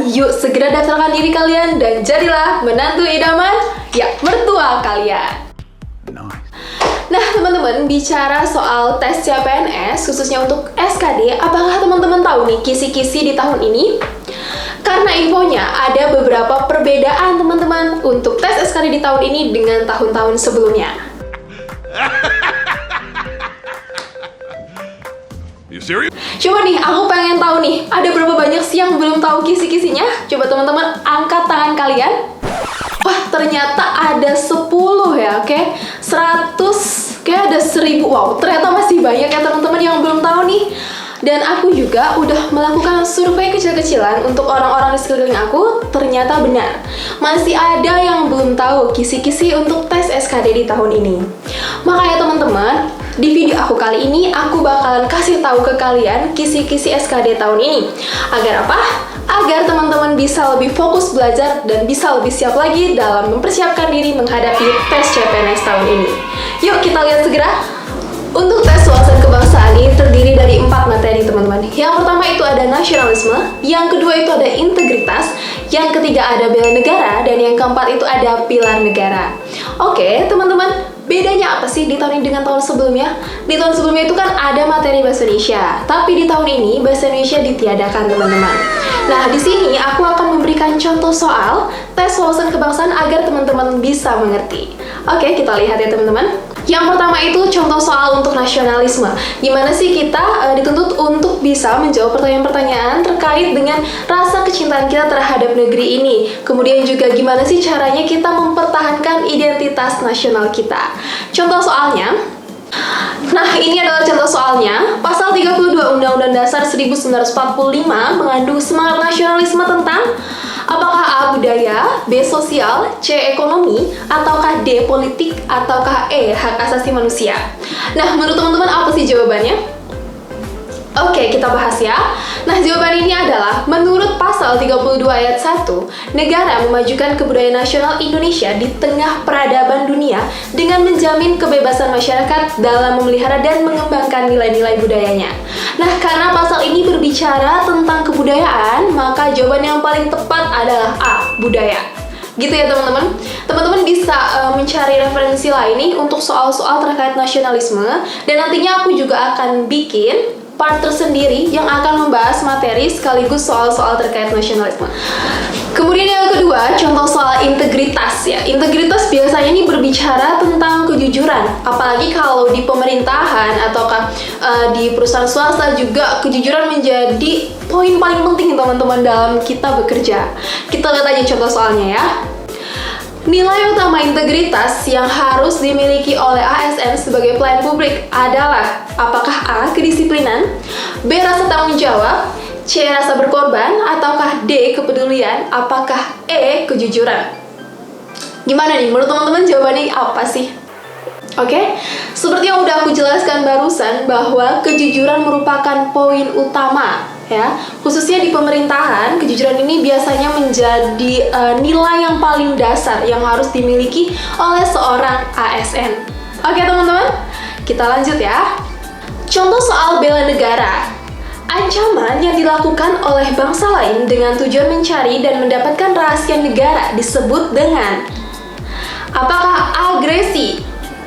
teman-teman, yuk segera daftarkan diri kalian dan jadilah menantu idaman, ya mertua kalian. Nah teman-teman, bicara soal tes CPNS khususnya untuk SKD, apakah teman-teman tahu nih kisi-kisi di tahun ini? Karena infonya ada beberapa perbedaan teman-teman untuk tes SKD di tahun ini dengan tahun-tahun sebelumnya. You serious? Coba nih, aku pengen tahu nih, ada berapa banyak sih yang belum tahu kisi-kisinya? Coba teman-teman angkat tangan kalian. Wah, ternyata ada 10 ya, oke? 100, kayak ada 1000. Wow, ternyata masih banyak ya teman-teman yang belum tahu nih. Dan aku juga udah melakukan survei kecil-kecilan untuk orang-orang di sekeliling aku, ternyata benar. Masih ada yang belum tahu kisi-kisi untuk tes SKD di tahun ini. Makanya teman-teman, di video aku kali ini, aku bakalan kasih tahu ke kalian kisi-kisi SKD tahun ini. Agar apa? Agar teman-teman bisa lebih fokus belajar dan bisa lebih siap lagi dalam mempersiapkan diri menghadapi tes CPNS tahun ini. Yuk kita lihat segera. Untuk tes wawasan kebangsaan ini terdiri dari 4 materi teman-teman. Yang pertama itu ada nasionalisme, yang kedua itu ada integritas, yang ketiga ada bela negara, dan yang keempat itu ada pilar negara. Oke teman-teman, bedanya apa sih di tahun ini dengan tahun sebelumnya? Di tahun sebelumnya itu kan ada materi bahasa Indonesia, tapi di tahun ini bahasa Indonesia ditiadakan teman-teman. Nah di sini aku akan memberikan contoh soal tes wawasan kebangsaan agar teman-teman bisa mengerti. Oke, kita lihat ya teman-teman. Yang pertama itu contoh soal untuk nasionalisme. Gimana sih kita dituntut untuk bisa menjawab pertanyaan-pertanyaan terkait dengan rasa kecintaan kita terhadap negeri ini. Kemudian juga gimana sih caranya kita mempertahankan identitas nasional kita. Contoh soalnya, nah ini adalah contoh soalnya. Pasal 32 Undang-Undang Dasar 1945 mengandung semangat nasionalisme tentang apakah A. budaya, B. sosial, C. ekonomi, ataukah D. politik, ataukah E. hak asasi manusia. Nah, menurut teman-teman apa sih jawabannya? Oke, kita bahas ya. Nah, jawaban ini adalah menurut pasal 32 ayat 1, negara memajukan kebudayaan nasional Indonesia di tengah peradaban dunia dengan menjamin kebebasan masyarakat dalam memelihara dan mengembangkan nilai-nilai budayanya. Nah, karena pasal ini berbicara tentang kebudayaan, maka jawaban yang paling tepat adalah A, budaya. Gitu ya teman-teman. Teman-teman bisa mencari referensi lain nih untuk soal-soal terkait nasionalisme, dan nantinya aku juga akan bikin part tersendiri yang akan membahas materi sekaligus soal-soal terkait nasionalisme. Kemudian yang kedua, contoh soal integritas ya. Integritas biasanya ini berbicara tentang kejujuran, apalagi kalau di pemerintahan ataukah di perusahaan swasta juga kejujuran menjadi poin paling penting teman-teman dalam kita bekerja. Kita lihat aja contoh soalnya ya. Nilai utama integritas yang harus dimiliki oleh ASN sebagai pelayan publik adalah apakah A. kedisiplinan, B. rasa tanggung jawab, C. rasa berkorban, ataukah D. kepedulian, apakah E. kejujuran. Gimana nih, menurut teman-teman jawabannya apa sih? Oke, seperti yang udah aku jelaskan barusan bahwa kejujuran merupakan poin utama ya, khususnya di pemerintahan. Kejujuran ini biasanya menjadi nilai yang paling dasar yang harus dimiliki oleh seorang ASN. Oke teman-teman, kita lanjut ya. Contoh soal bela negara. Ancaman yang dilakukan oleh bangsa lain dengan tujuan mencari dan mendapatkan rahasia negara disebut dengan apakah agresi,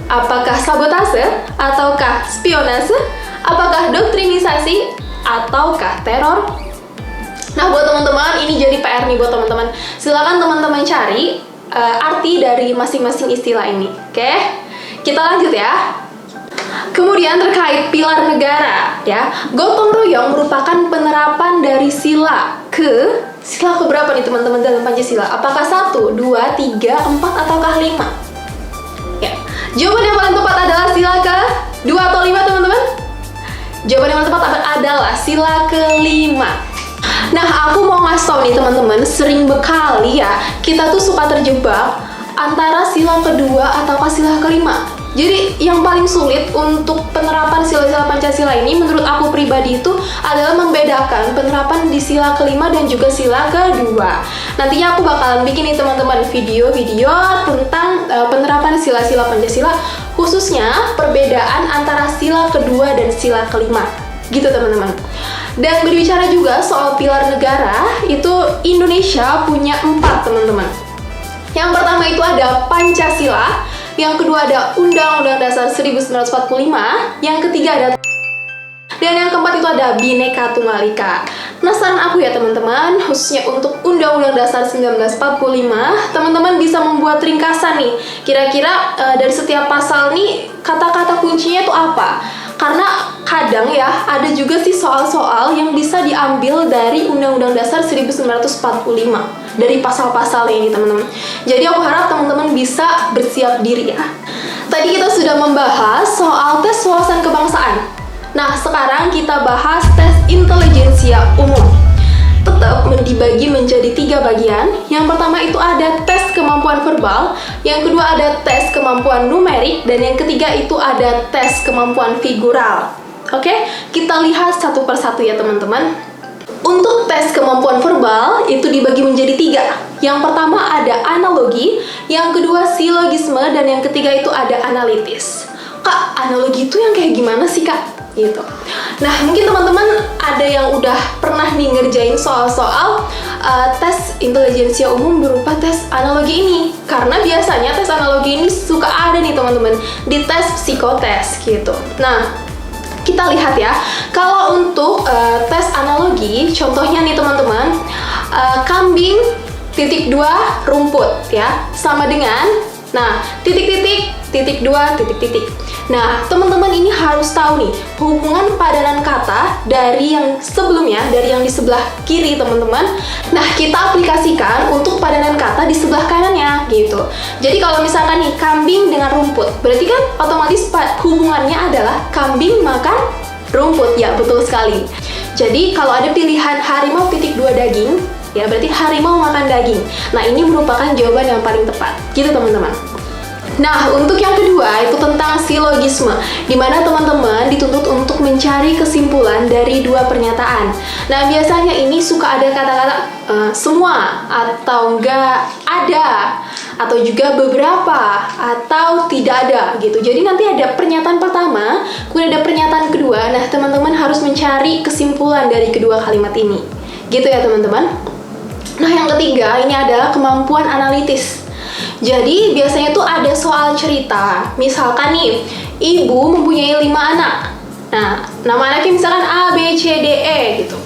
apakah sabotase, ataukah spionase, apakah doktrinisasi, ataukah teror. Nah buat teman-teman, ini jadi PR nih buat teman-teman. Silakan teman-teman cari arti dari masing-masing istilah ini. Oke, kita lanjut ya. Kemudian terkait pilar negara ya, gotong royong merupakan penerapan dari sila keberapa nih teman-teman dalam Pancasila? Apakah 1, 2, 3, 4, ataukah 5? Ya, jawaban yang paling tepat adalah sila ke-2 atau 5 teman-teman? Jawaban yang paling tepat adalah sila ke-5. Nah, aku mau ngasih tau nih teman-teman, sering bekali ya kita tuh suka terjebak antara sila kedua atau sila kelima. Jadi yang paling sulit untuk penerapan sila-sila Pancasila ini menurut aku pribadi itu adalah membedakan penerapan di sila kelima dan juga sila kedua. Nantinya aku bakalan bikin nih teman-teman video-video tentang penerapan sila-sila Pancasila, khususnya perbedaan antara sila kedua dan sila kelima. Gitu teman-teman. Dan berbicara juga soal pilar negara, itu Indonesia punya 4 teman-teman. Yang pertama itu ada Pancasila, yang kedua ada Undang-Undang Dasar 1945, yang ketiga ada dan yang keempat itu ada Bhinneka Tunggal Ika. Nah, saran aku ya teman-teman, khususnya untuk Undang-Undang Dasar 1945, teman-teman bisa membuat ringkasan nih. Kira-kira dari setiap pasal nih, kata-kata kuncinya itu apa? Karena kadang ya, ada juga sih soal-soal yang bisa diambil dari Undang-Undang Dasar 1945. Dari pasal-pasalnya ini teman-teman. Jadi aku harap teman-teman bisa bersiap diri ya. Tadi kita sudah membahas soal tes wawasan kebangsaan. Nah, sekarang kita bahas tes intelijensia umum. Tetap dibagi menjadi 3 bagian. Yang pertama itu ada tes kemampuan verbal, yang kedua ada tes kemampuan numerik, dan yang ketiga itu ada tes kemampuan figural. Oke, kita lihat satu persatu ya teman-teman. Untuk tes kemampuan verbal itu dibagi menjadi 3. Yang pertama ada analogi, yang kedua silogisme, dan yang ketiga itu ada analitis. Kak, analogi itu yang kayak gimana sih Kak? Gitu. Nah, mungkin teman-teman ada yang udah pernah nih ngerjain soal-soal tes intelijensia umum berupa tes analogi ini. Karena biasanya tes analogi ini suka ada nih teman-teman di tes psikotes gitu. Nah, kita lihat ya, kalau untuk tes analogi, contohnya nih teman-teman, kambing titik 2 rumput ya, sama dengan, nah, titik-titik, titik 2, titik-titik. Nah, teman-teman ini harus tahu nih, hubungan padanan kata dari yang sebelumnya, dari yang di sebelah kiri teman-teman. Nah, kita aplikasikan untuk padanan kata di sebelah kanannya gitu. Jadi kalau misalkan nih, kambing dengan rumput, berarti kan otomatis hubungannya adalah kambing makan rumput. Ya, betul sekali. Jadi kalau ada pilihan harimau titik 2 daging, ya berarti harimau makan daging. Nah, ini merupakan jawaban yang paling tepat. Gitu teman-teman. Nah, untuk yang kedua itu tentang silogisme, di mana teman-teman dituntut untuk mencari kesimpulan dari 2 pernyataan. Nah, biasanya ini suka ada kata-kata semua, atau enggak ada, atau juga beberapa, atau tidak ada gitu. Jadi nanti ada pernyataan pertama, kemudian ada pernyataan kedua. Nah, teman-teman harus mencari kesimpulan dari kedua kalimat ini. Gitu ya teman-teman. Nah, yang ketiga ini adalah kemampuan analitis. Jadi biasanya tuh ada soal cerita. Misalkan nih, ibu mempunyai 5 anak. Nah, nama anaknya misalkan A, B, C, D, E gitu.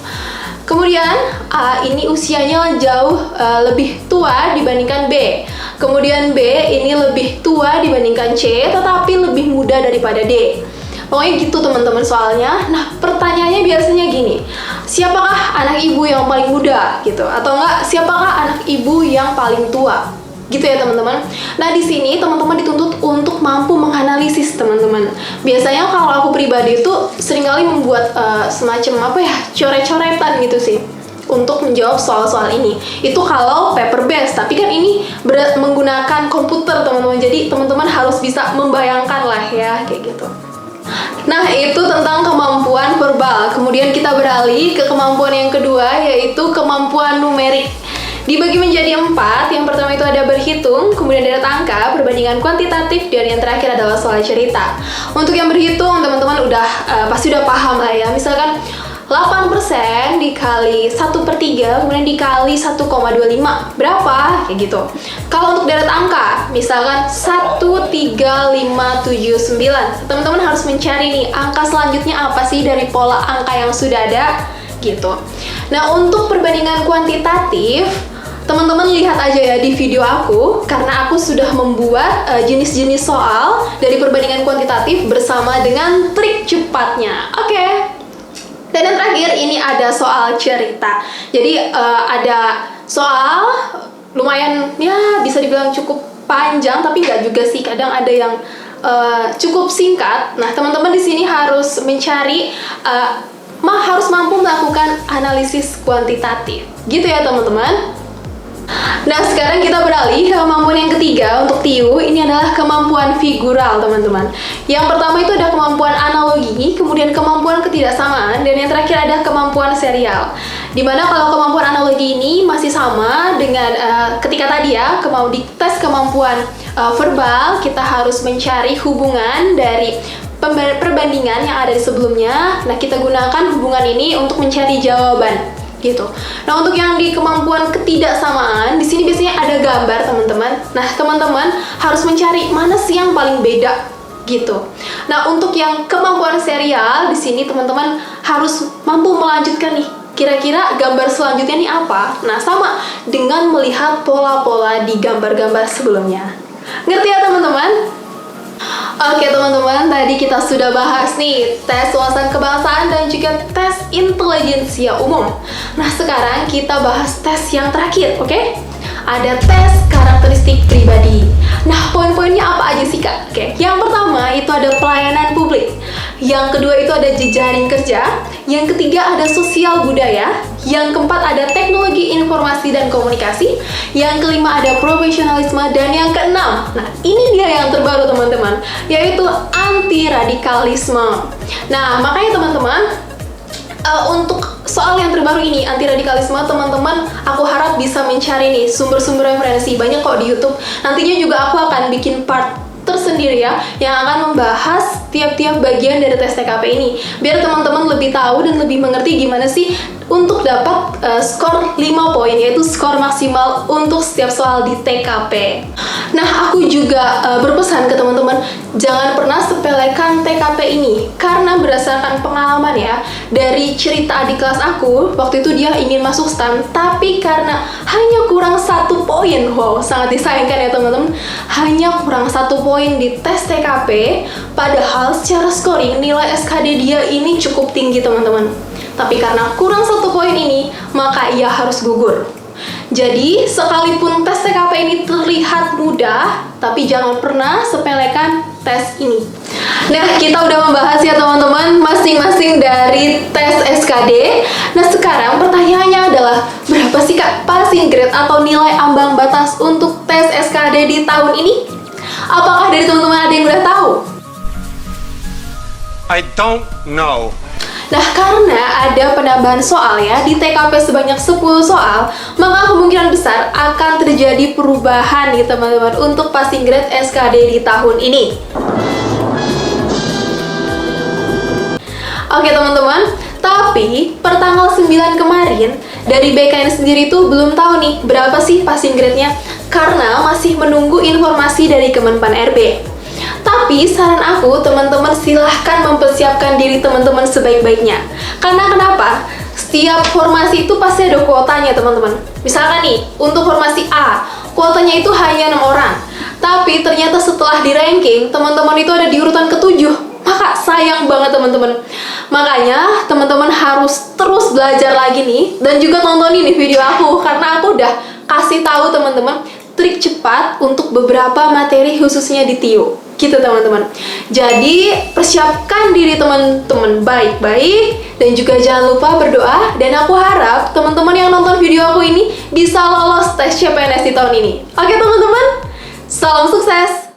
Kemudian A ini usianya jauh lebih tua dibandingkan B. Kemudian B ini lebih tua dibandingkan C, tetapi lebih muda daripada D. Pokoknya gitu teman-teman soalnya. Nah, pertanyaannya biasanya gini, siapakah anak ibu yang paling muda gitu? Atau enggak, siapakah anak ibu yang paling tua? Gitu ya teman-teman. Nah, di sini teman-teman dituntut untuk mampu menganalisis teman-teman. Biasanya kalau aku pribadi itu seringkali membuat semacam apa ya, coret-coretan gitu sih untuk menjawab soal-soal ini. Itu kalau paper based, tapi kan ini menggunakan komputer teman-teman. Jadi teman-teman harus bisa membayangkan lah ya kayak gitu. Nah, itu tentang kemampuan verbal. Kemudian kita beralih ke kemampuan yang kedua, yaitu kemampuan numerik. Dibagi menjadi 4, yang pertama itu ada berhitung, kemudian ada angka, perbandingan kuantitatif, dan yang terakhir adalah soal cerita. Untuk yang berhitung, teman-teman udah pasti udah paham lah ya. Misalkan 8% dikali 1/3, kemudian dikali 1,25, berapa? Kayak gitu. Kalau untuk deret angka, misalkan 13579, teman-teman harus mencari nih, angka selanjutnya apa sih dari pola angka yang sudah ada? Gitu. Nah, untuk perbandingan kuantitatif, teman-teman lihat aja ya di video aku, karena aku sudah membuat jenis-jenis soal dari perbandingan kuantitatif bersama dengan trik cepatnya. Oke. Dan yang terakhir ini ada soal cerita. Jadi ada soal lumayan ya bisa dibilang cukup panjang, tapi nggak juga sih. Kadang ada yang cukup singkat. Nah, teman-teman di sini harus mencari harus mampu melakukan analisis kuantitatif. Gitu ya teman-teman. Nah, sekarang kita beralih ke kemampuan yang ketiga untuk TIU. Ini adalah kemampuan figural, teman-teman. Yang pertama itu ada kemampuan analogi, kemudian kemampuan ketidaksamaan, dan yang terakhir ada kemampuan serial. Dimana kalau kemampuan analogi ini masih sama dengan ketika tadi ya, di tes kemampuan verbal, kita harus mencari hubungan dari perbandingan yang ada di sebelumnya. Nah, kita gunakan hubungan ini untuk mencari jawaban gitu. Nah, untuk yang di kemampuan ketidaksamaan, di sini biasanya ada gambar, teman-teman. Nah, teman-teman harus mencari mana sih yang paling beda gitu. Nah, untuk yang kemampuan serial, di sini teman-teman harus mampu melanjutkan nih. Kira-kira gambar selanjutnya nih apa? Nah, sama dengan melihat pola-pola di gambar-gambar sebelumnya. Ngerti ya, teman-teman? Oke teman-teman, tadi kita sudah bahas nih tes wawasan kebangsaan dan juga tes intelijensia umum. Nah, sekarang kita bahas tes yang terakhir, oke? Ada tes karakteristik pribadi. Nah, poin-poinnya apa aja sih, Kak? Oke, yang pertama itu ada pelayanan publik. Yang kedua itu ada jejaring kerja. Yang ketiga ada sosial budaya. Yang keempat ada teknologi informasi dan komunikasi. Yang kelima ada profesionalisme. Dan yang keenam, nah ini dia yang terbaru teman-teman, yaitu anti radikalisme. Nah, makanya teman-teman, untuk soal yang terbaru ini, anti radikalisme, teman-teman, aku harap bisa mencari nih sumber-sumber referensi. Banyak kok di YouTube. Nantinya juga aku akan bikin part tersendiri ya, yang akan membahas tiap-tiap bagian dari tes TKP ini, biar teman-teman lebih tahu dan lebih mengerti gimana sih untuk dapat skor 5 poin, yaitu skor maksimal untuk setiap soal di TKP. Nah, aku juga berpesan ke teman-teman, jangan pernah sepelekan TKP ini, karena berdasarkan pengalaman ya, dari cerita adik kelas aku, waktu itu dia ingin masuk STEM, tapi karena hanya kurang 1 poin, wow, sangat disayangkan ya teman-teman, hanya kurang 1 poin di tes TKP, padahal secara scoring nilai SKD dia ini cukup tinggi teman-teman. Tapi karena kurang 1 poin ini, maka ia harus gugur. Jadi, sekalipun tes TKP ini terlihat mudah, tapi jangan pernah sepelekan tes ini. Nah, kita udah membahas ya teman-teman, masing-masing dari tes SKD. Nah, sekarang pertanyaannya adalah, berapa sih Kak passing grade atau nilai ambang batas untuk tes SKD di tahun ini? Apakah dari teman-teman ada yang udah tahu? I don't know. Nah, karena ada penambahan soal ya, di TKP sebanyak 10 soal, maka kemungkinan besar akan terjadi perubahan nih teman-teman untuk passing grade SKD di tahun ini. Oke teman-teman, tapi per tanggal 9 kemarin, dari BKN sendiri tuh belum tahu nih berapa sih passing grade-nya, karena masih menunggu informasi dari Kemenpan RB. Tapi saran aku, teman-teman silahkan mempersiapkan diri teman-teman sebaik-baiknya. Karena kenapa? Setiap formasi itu pasti ada kuotanya teman-teman. Misalkan nih, untuk formasi A, kuotanya itu hanya 6 orang. Tapi ternyata setelah di ranking, teman-teman itu ada di urutan ke-7. Maka sayang banget teman-teman. Makanya teman-teman harus terus belajar lagi nih, dan juga tontonin nih video aku, karena aku udah kasih tahu teman-teman trik cepat untuk beberapa materi khususnya di TIO. Gitu teman-teman. Jadi persiapkan diri teman-teman baik-baik, dan juga jangan lupa berdoa, dan aku harap teman-teman yang nonton video aku ini bisa lolos tes CPNS di tahun ini. Oke teman-teman, salam sukses.